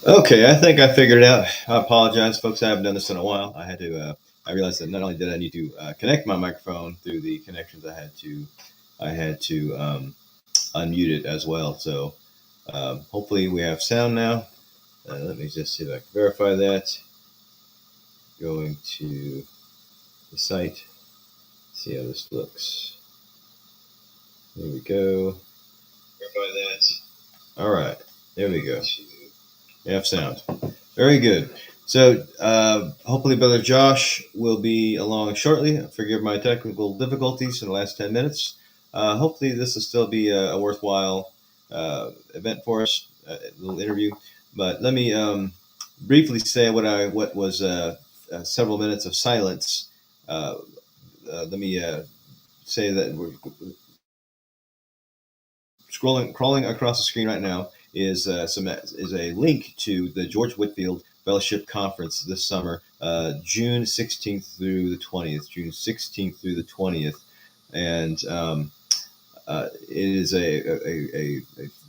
Okay, I think I figured it out. I apologize, folks. I haven't done this in a while. I realized that not only did I need to connect my microphone through the connections, I had to unmute it as well. So hopefully we have sound now. Let me just see if I can verify that. Going to the site, see how this looks. Here we go. Verify that. All right, there we go. We have sound. Very good. So hopefully Brother Josh will be along shortly. Forgive my technical difficulties in the last 10 minutes. Hopefully this will still be a worthwhile event for us, a little interview. But let me briefly say what was several minutes of silence. Let me say that we're crawling across the screen right now is a link to the George Whitefield Fellowship Conference this summer, June 16th through the 20th. June 16th through the 20th, and it is a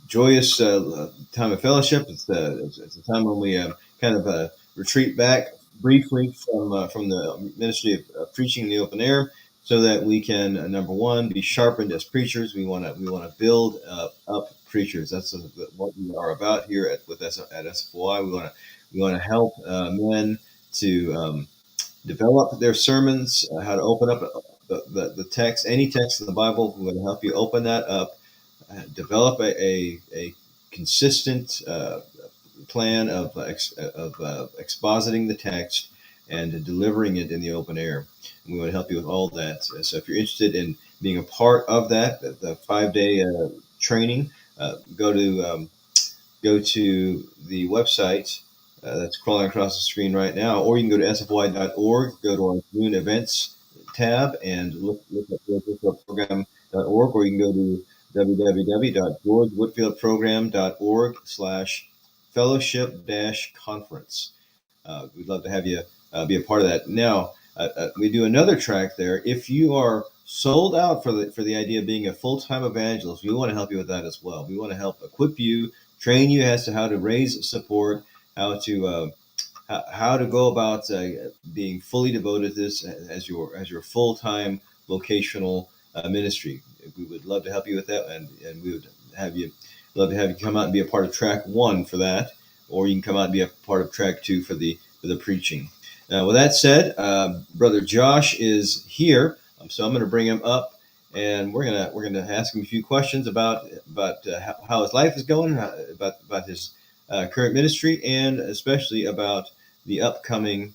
joyous time of fellowship. It's a time when we kind of retreat back briefly from the ministry of preaching in the open air, so that we can number one, be sharpened as preachers. We want to build up preachers. That's what we are about here at SFOI. We want to help men to develop their sermons, how to open up the text, any text in the Bible. We want to help you open that up, develop a consistent plan of expositing the text and delivering it in the open air. And we want to help you with all that. So if you're interested in being a part of that, the 5-day training, go to the website that's crawling across the screen right now, or you can go to SFOI.org, go to our June events tab and look at program.org, or you can go to www.georgewhitfieldprogram.org/fellowship-conference. We'd love to have you be a part of that. Now, we do another track there. If you are sold out for the idea of being a full-time evangelist, we want to help you with that as well. We want to help equip you, train you as to how to raise support, how to go about being fully devoted to this as your full-time vocational ministry. We would love to help you with that, and we would love to have you come out and be a part of track 1 for that, or you can come out and be a part of track 2 for the preaching. With that said, Brother Josh is here, so I'm going to bring him up, and we're gonna ask him a few questions about how his life is going, about his current ministry, and especially about the upcoming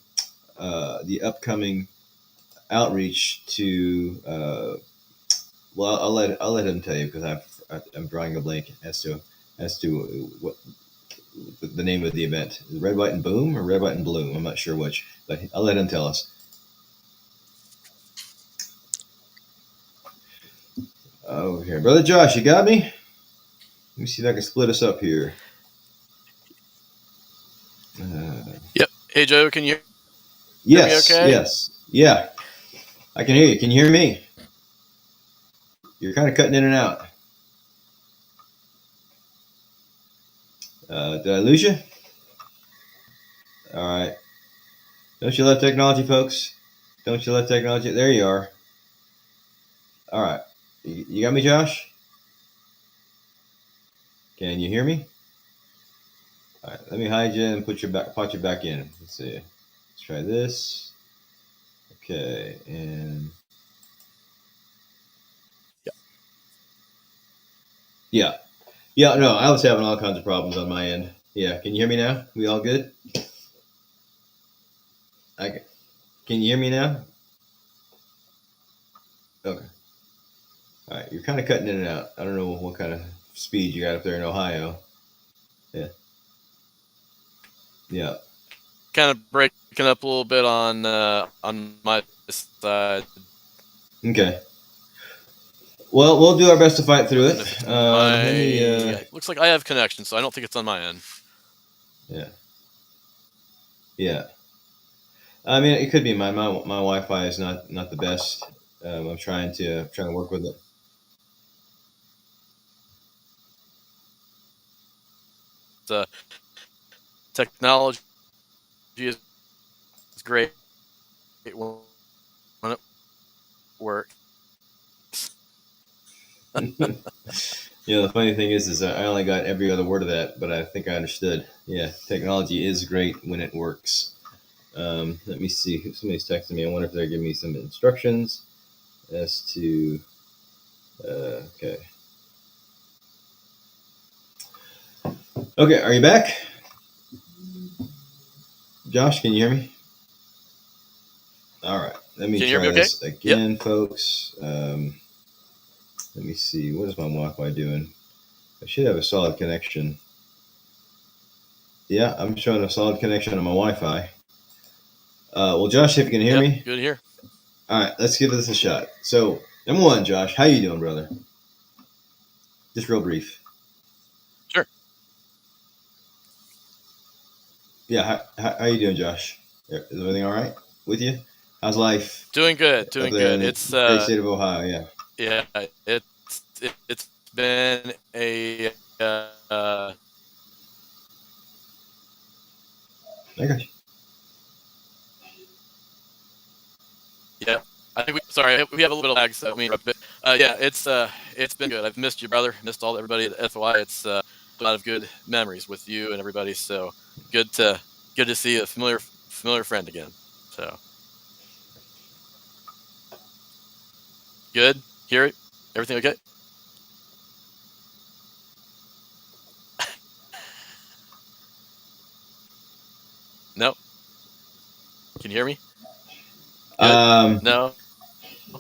outreach to. Well, I'll let him tell you, because I'm drawing a blank as to what the name of the event. Red, White, and Boom, or Red, White, and Bloom? I'm not sure which, but I'll let him tell us. Oh, here, Brother Josh, you got me? Let me see if I can split us up here. Yep. Hey, Joe, can you hear me okay? Yes. Yeah. I can hear you. Can you hear me? You're kind of cutting in and out. Did I lose you? All right. Don't you love technology, folks? Don't you love technology? There you are. All right. You got me, Josh? Can you hear me? All right. Let me hide you and put you back in. Let's see. Let's try this. Okay. And yeah. No, I was having all kinds of problems on my end. Yeah. Can you hear me now? We all good? Okay. Can you hear me now? Okay. All right. You're kind of cutting in and out. I don't know what kind of speed you got up there in Ohio. Yeah. Yeah. Kind of breaking up a little bit on my side. Okay. Well, we'll do our best to fight through it. Looks like I have connection, so I don't think it's on my end. Yeah. I mean, it could be my Wi-Fi is not the best. I'm trying to work with it. technology is great when it works. The funny thing is I only got every other word of that, but I think I understood. Yeah, technology is great when it works. Let me see. Somebody's texting me. I wonder if they're giving me some instructions as to. Okay. Okay, are you back? Josh, can you hear me? All right. Let me Can you hear try me okay? this Yep. again, folks. Let me see. What is my Wi-Fi doing? I should have a solid connection. Yeah, I'm showing a solid connection on my Wi-Fi. Well, Josh, if you can hear Yep. me, Good to hear. all right, let's give this a shot. So, number one, Josh, how you doing, brother? Just real brief. Sure. Yeah, how you doing, Josh? Is everything all right with you? How's life Doing good. up Doing there good. in the It's great state of Ohio? Yeah. yeah. It's been a I got you. yeah. I think sorry, we have a little bit of lag, so let me interrupt a bit. Yeah, it's been good. I've missed you, brother. Missed all everybody at SFOI. It's a lot of good memories with you and everybody. So good to see a familiar friend again. So good. Hear it. Everything okay? No. Can you hear me? Good. Um, No.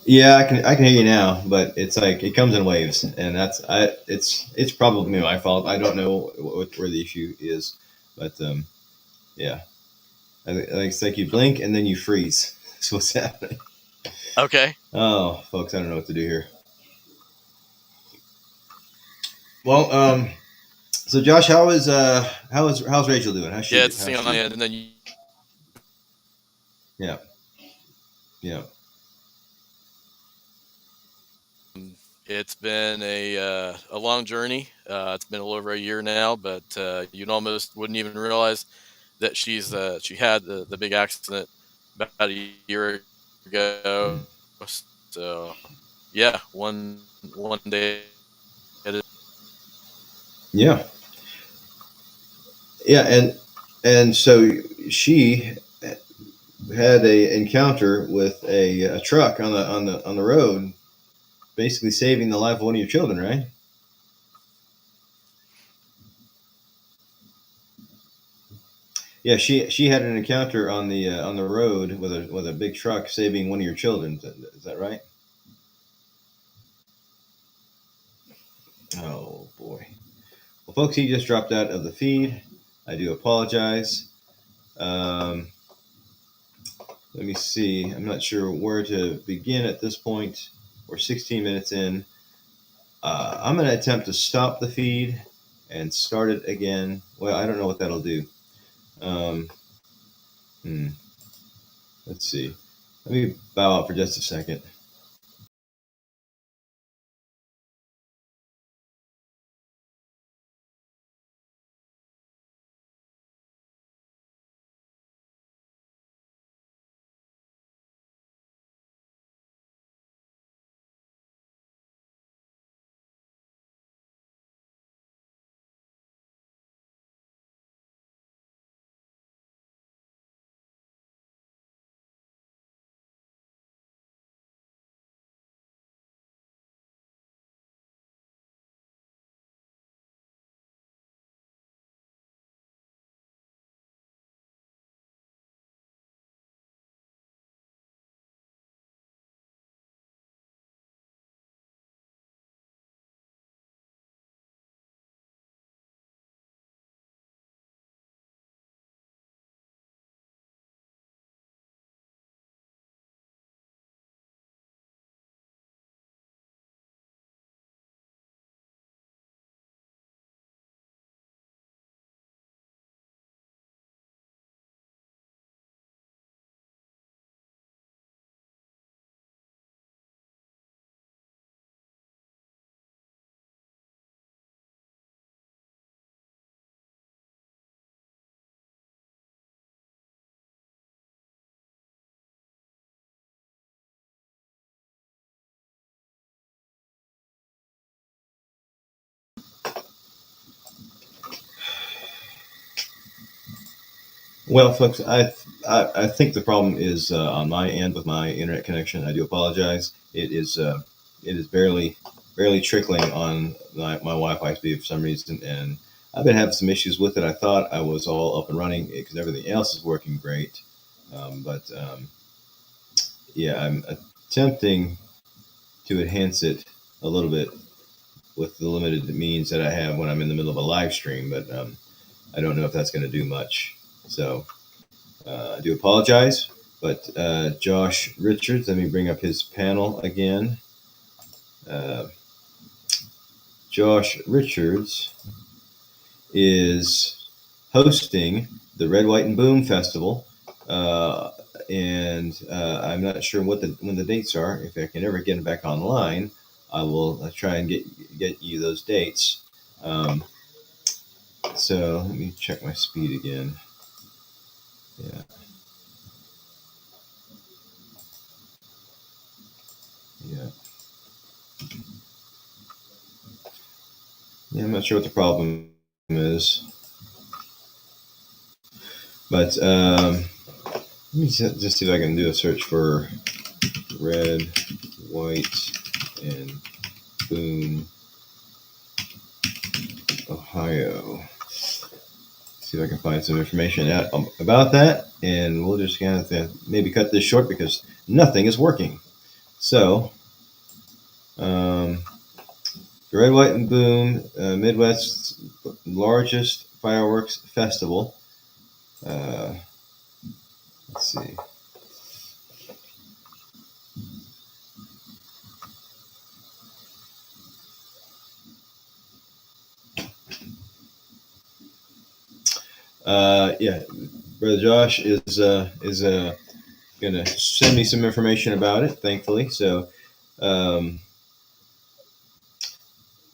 yeah, I can hear you now, but it's like it comes in waves, and it's probably my fault. I don't know where the issue is, but yeah, it's like you blink and then you freeze. That's what's happening. Okay. Oh, folks, I don't know what to do here. Well, so Josh, how's Rachel doing? Yeah, it's a How's thing on my she? end, and then you, Yeah, yeah, it's been a long journey. It's been a little over a year now, but you almost wouldn't even realize that she had the big accident about a year ago. So yeah, one day at a yeah, yeah, and so she had a encounter with a truck on the road, basically saving the life of one of your children, right? Yeah, she had an encounter on the road with a big truck saving one of your children. Is that right? Oh boy. Well, folks, he just dropped out of the feed. I do apologize. Um, Let me see. I'm not sure where to begin at this point. We're 16 minutes in. I'm going to attempt to stop the feed and start it again. Well, I don't know what that'll do. Um, hmm, let's see. Let me bow out for just a second. Well, folks, I think the problem is on my end with my internet connection. I do apologize. It is barely trickling on my Wi-Fi speed for some reason, and I've been having some issues with it. I thought I was all up and running because everything else is working great, but yeah, I'm attempting to enhance it a little bit with the limited means that I have when I'm in the middle of a live stream, but I don't know if that's going to do much. So I do apologize, but Josh Richards, let me bring up his panel again. Uh, Josh Richards is hosting the Red, White, and Boom Festival, and I'm not sure when the dates are. If I can ever get him back online, I will try and get you those dates. So let me check my speed again. Yeah. Yeah. Yeah, I'm not sure what the problem is. But let me just see if I can do a search for Red, White, and Boom, Ohio. See if I can find some information out about that, and we'll just kind of maybe cut this short because nothing is working. So, the Red, White, and Boom, Midwest's largest fireworks festival. Let's see. Yeah, Brother Josh is going to send me some information about it, thankfully. So,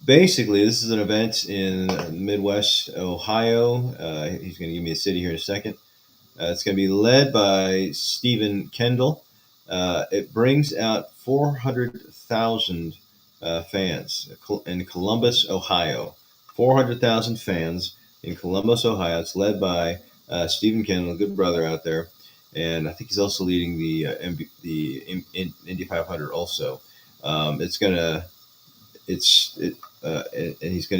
basically, this is an event in Midwest Ohio. He's going to give me a city here in a second. It's going to be led by Steven Kendall. It brings out 400,000 fans in Columbus, Ohio. 400,000 fans in Columbus, Ohio. It's led by Steven Kendall, a good brother out there, and I think he's also leading the Indy 500 also. And he's going to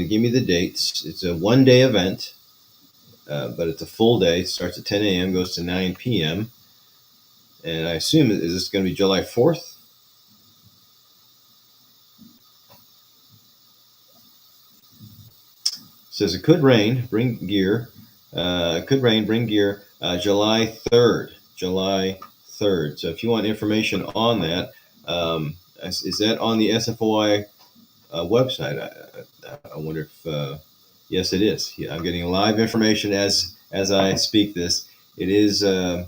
give me the dates. It's a one-day event. But it's a full day. It starts at 10 a.m., goes to 9 p.m. And I assume, is this going to be July 4th? It says it could rain, bring gear. Could rain, bring gear. July 3rd. July 3rd. So if you want information on that, is that on the SFOI website? I wonder if, yes, it is. Yeah, I'm getting live information as I speak this. It is going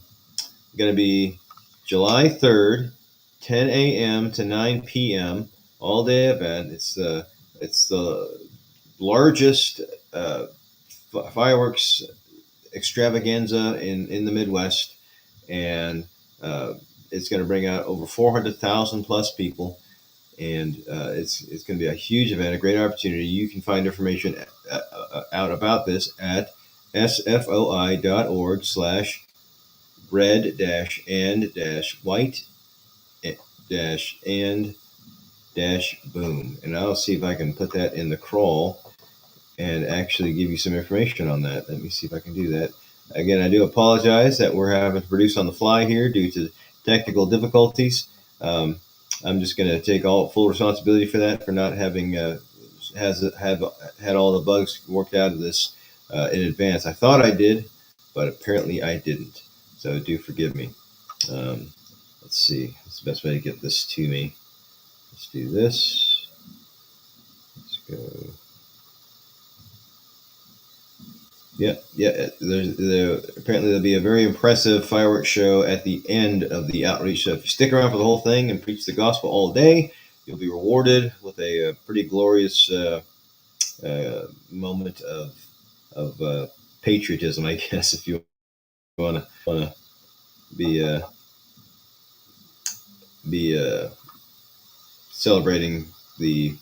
to be July 3rd, 10 a.m. to 9 p.m. all day event. It's the largest fireworks extravaganza in the Midwest, and it's going to bring out over 400,000 plus people. And it's going to be a huge event, a great opportunity. You can find information out about this at sfoi.org/red-and-white-and-boom. And I'll see if I can put that in the crawl and actually give you some information on that. Let me see if I can do that. Again, I do apologize that we're having to produce on the fly here due to technical difficulties. I'm just going to take full responsibility for that, for not having had all the bugs worked out of this in advance. I thought I did, but apparently I didn't. So do forgive me. Let's see. What's the best way to get this to me? Let's do this. Let's go. Yeah. Apparently there'll be a very impressive fireworks show at the end of the outreach. So if you stick around for the whole thing and preach the gospel all day, you'll be rewarded with a pretty glorious moment of patriotism, I guess, if you want to be celebrating the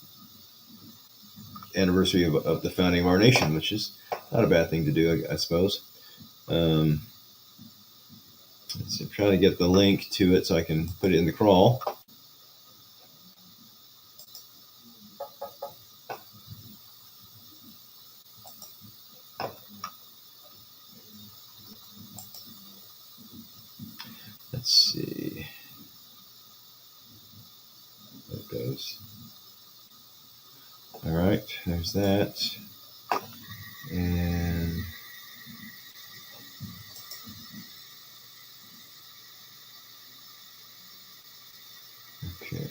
anniversary of the founding of our nation, which is not a bad thing to do, I suppose. Let's see, I'm trying to get the link to it so I can put it in the crawl. Let's see. There it goes. All right, there's that. And okay,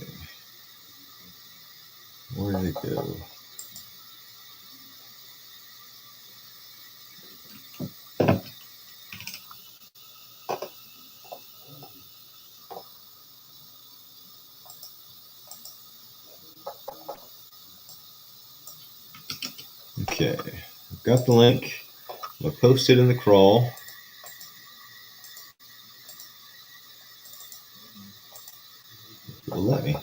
where did it go? Okay, I've got the link. I'll post it in the crawl. It will let me.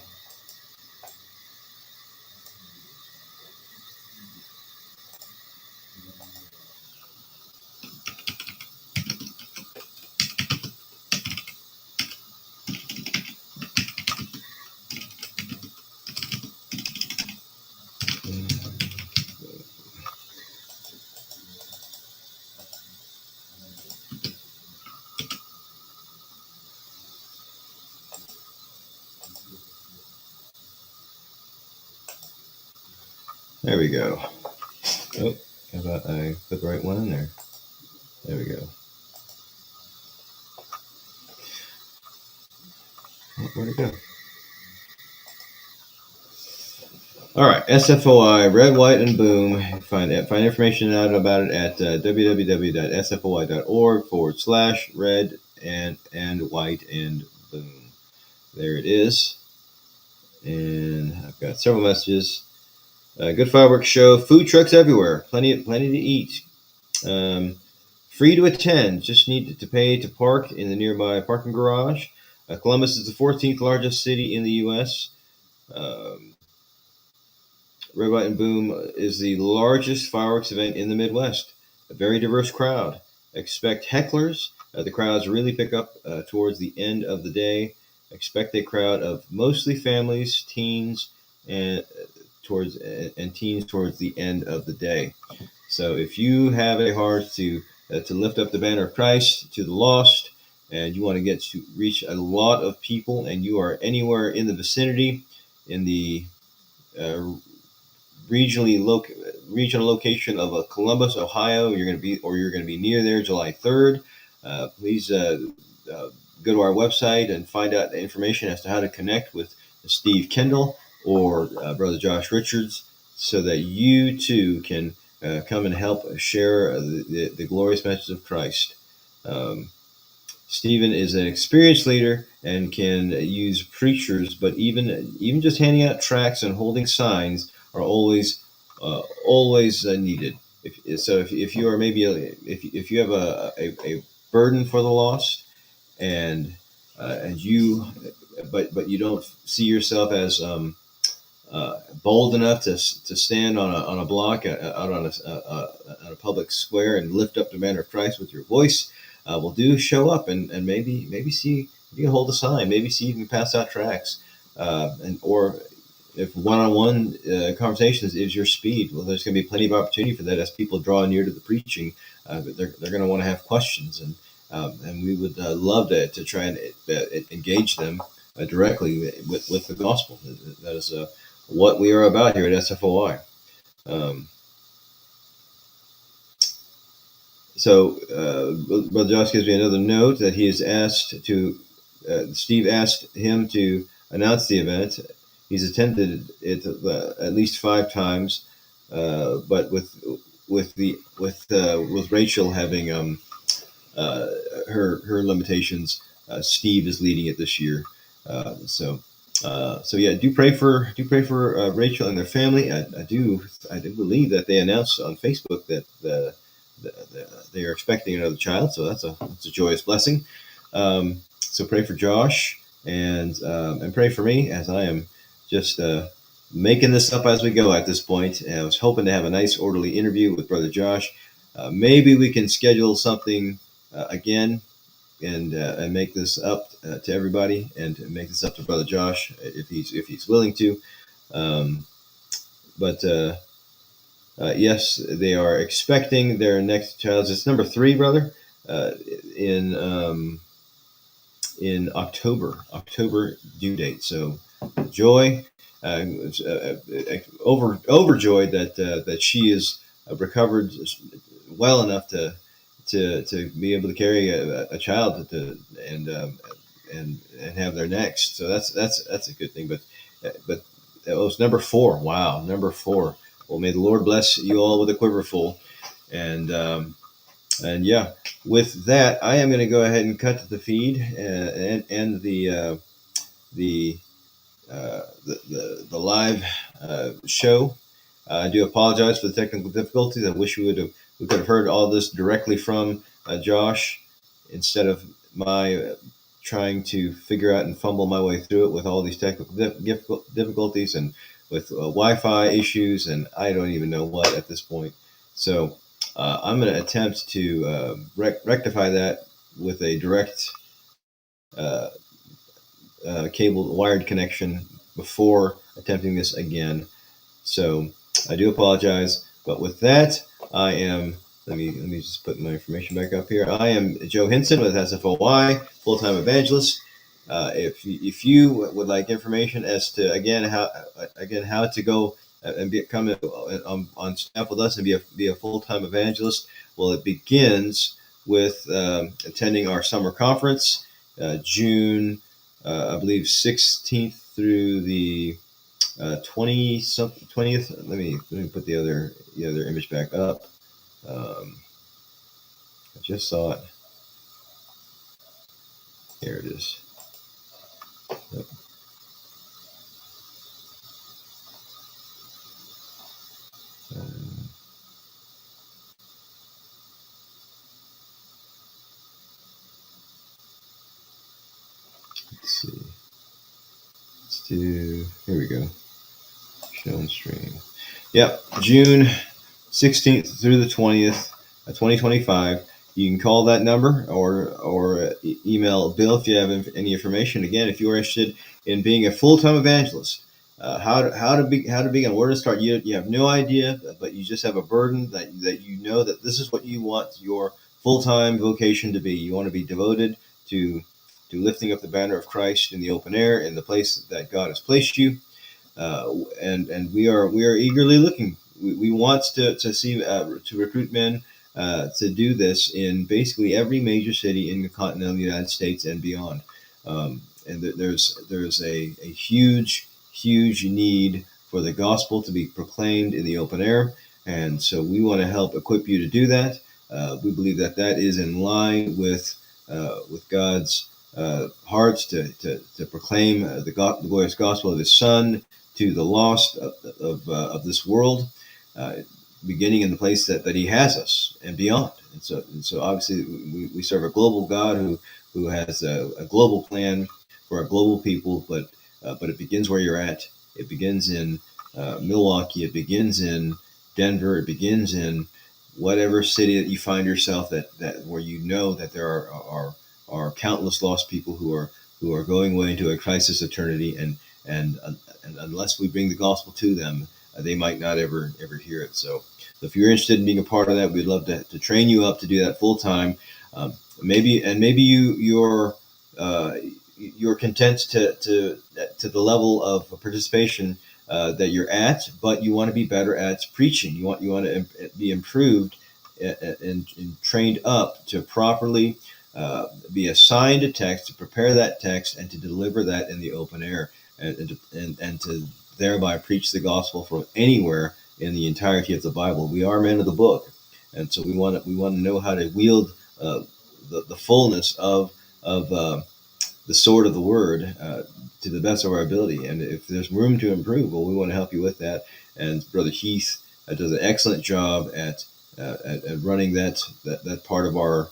There we go. Oh, how about I put the right one in there? There we go. Where'd it go? All right, SFOI, Red, White, and Boom. Find information out about it at www.sfoi.org/red and white and boom. There it is. And I've got several messages. Good fireworks show. Food trucks everywhere. Plenty to eat. Free to attend. Just need to pay to park in the nearby parking garage. Columbus is the 14th largest city in the U.S. Red, White, and Boom is the largest fireworks event in the Midwest. A very diverse crowd. Expect hecklers. The crowds really pick up towards the end of the day. Expect a crowd of mostly families, teens, and teens towards the end of the day. So if you have a heart to lift up the banner of Christ to the lost, and you want to get to reach a lot of people, and you are anywhere in the vicinity, in the regional location of Columbus, Ohio, you're going to be near there July 3rd. Please go to our website and find out the information as to how to connect with Steve Kendall or Brother Josh Richards, so that you too can come and help share the glorious message of Christ. Stephen is an experienced leader and can use preachers, but even just handing out tracts and holding signs are always needed. If you are maybe if you have a burden for the lost, and you but you don't see yourself as bold enough to stand on a block out on a public square and lift up the banner of Christ with your voice, well, do show up and maybe see you can hold a sign, maybe see you can pass out tracts, or if one-on-one conversations is your speed, well, there's going to be plenty of opportunity for that as people draw near to the preaching. They're going to want to have questions, and we would love to try and engage them directly with the gospel. That is what we are about here at SFOI. So Brother Josh gives me another note that he is asked to. Steve asked him to announce the event. He's attended it at least 5 times, but with Rachel having her limitations, Steve is leading it this year. So yeah, do pray for Rachel and their family. I do believe that they announced on Facebook that they are expecting another child, so that's a joyous blessing. So pray for Josh and pray for me as I am just making this up as we go at this point. And I was hoping to have a nice orderly interview with Brother Josh. Maybe we can schedule something again and make this up to everybody, and make this up to Brother Josh if he's willing to. But yes, they are expecting their next child. It's number 3, brother, in October due date. So Joy, overjoyed that she is recovered well enough to be able to carry a child and have their next. So that's a good thing. But it was number 4. Wow, number 4. Well, may the Lord bless you all with a quiver full. And yeah, with that, I am going to go ahead and cut the feed and end the live show. I do apologize for the technical difficulties. I wish we could have heard all this directly from Josh instead of my trying to figure out and fumble my way through it with all these technical difficulties and with Wi-Fi issues, and I don't even know what at this point. So I'm going to attempt to rectify that with a direct cable wired connection before attempting this again. So I do apologize, but with that, I am. Let me just put my information back up here. I am Joe Hinson with SFOI, full-time evangelist. If you would like information as to how to go and become on staff with us and be a full-time evangelist, well, it begins with attending our summer conference, June, I believe 16th through the 20th. Let me put the other image back up. I just saw it. Here it is. Yep. Let's see. Let's do. Here we go. Show and stream. Yep, June 16th through the 20th, 2025. You can call that number or email Bill if you have any information. Again, if you are interested in being a full-time evangelist, how to begin, where to start. You have no idea, but you just have a burden that you know that this is what you want your full-time vocation to be. You want to be devoted to lifting up the banner of Christ in the open air in the place that God has placed you. And we are eagerly looking. We want to see to recruit men to do this in basically every major city in the continental United States and beyond. And there's a huge need for the gospel to be proclaimed in the open air, and so we want to help equip you to do that. We believe that is in line with God's hearts to proclaim the glorious gospel of His Son to the lost of this world, beginning in the place that He has us and beyond. And so obviously we serve a global God who has a global plan for a global people, but it begins where you're at. It begins in Milwaukee. It begins in Denver. It begins in whatever city that you find yourself that where you know that there are countless lost people who are going away into a crisis eternity, and unless we bring the gospel to them, they might not ever hear it. So if you're interested in being a part of that, we'd love to train you up to do that full time. Maybe you're content to the level of participation that you're at, but you want to be better at preaching. You want to be improved and trained up to properly be assigned a text, to prepare that text, and to deliver that in the open air, and to thereby preach the gospel from anywhere in the entirety of the Bible. We are men of the book, and so we want to know how to wield the fullness of the sword of the word to the best of our ability. And if there's room to improve, well, we want to help you with that. And Brother Heath does an excellent job at running that part of our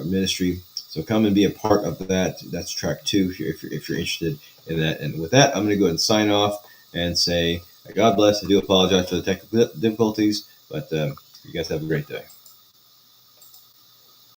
ministry. So come and be a part of that. That's track 2 if you're interested in that. And with that, I'm going to go ahead and sign off and say, God bless. I do apologize for the technical difficulties, but you guys have a great day.